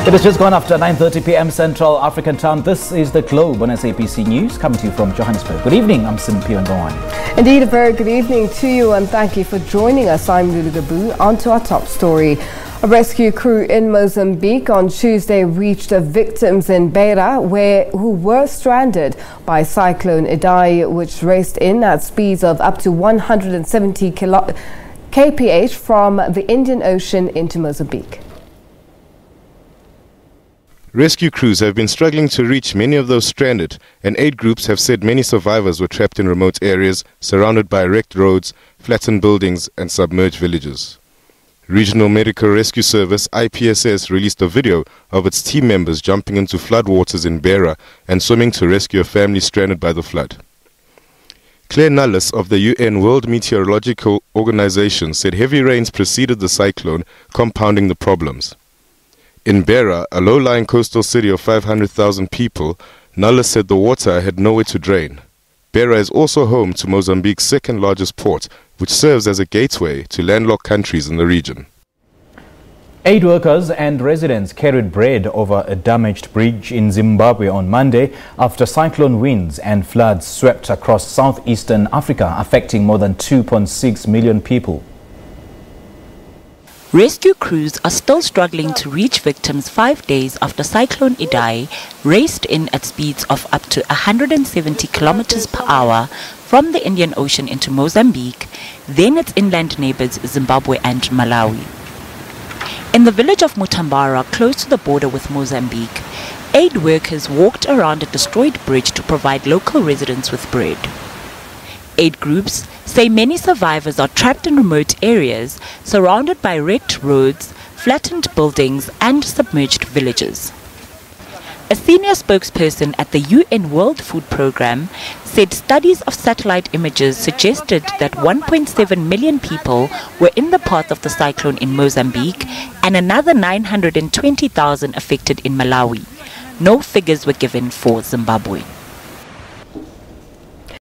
It has just gone after 9:30 p.m. Central African time. This is The Globe on SABC News, coming to you from Johannesburg. Good evening, I'm Simpio Ndawani. Indeed, a very good evening to you and thank you for joining us. I'm Lulu Gabu. On to our top story. A rescue crew in Mozambique on Tuesday reached victims in Beira who were stranded by Cyclone Idai, which raced in at speeds of up to 170 kph from the Indian Ocean into Mozambique. Rescue crews have been struggling to reach many of those stranded, and aid groups have said many survivors were trapped in remote areas, surrounded by wrecked roads, flattened buildings and submerged villages. Regional Medical Rescue Service IPSS released a video of its team members jumping into floodwaters in Beira and swimming to rescue a family stranded by the flood. Claire Nullis of the UN World Meteorological Organization said heavy rains preceded the cyclone, compounding the problems. In Beira, a low-lying coastal city of 500,000 people, Nullis said the water had nowhere to drain. Beira is also home to Mozambique's second-largest port, which serves as a gateway to landlocked countries in the region. Aid workers and residents carried bread over a damaged bridge in Zimbabwe on Monday after cyclone winds and floods swept across southeastern Africa, affecting more than 2.6 million people. Rescue crews are still struggling to reach victims 5 days after Cyclone Idai raced in at speeds of up to 170 kilometers per hour from the Indian Ocean into Mozambique, then its inland neighbors Zimbabwe and Malawi. In the village of Mutambara, close to the border with Mozambique, aid workers walked around a destroyed bridge to provide local residents with bread. Aid groups say many survivors are trapped in remote areas, surrounded by wrecked roads, flattened buildings and submerged villages. A senior spokesperson at the UN World Food Programme said studies of satellite images suggested that 1.7 million people were in the path of the cyclone in Mozambique and another 920,000 affected in Malawi. No figures were given for Zimbabwe.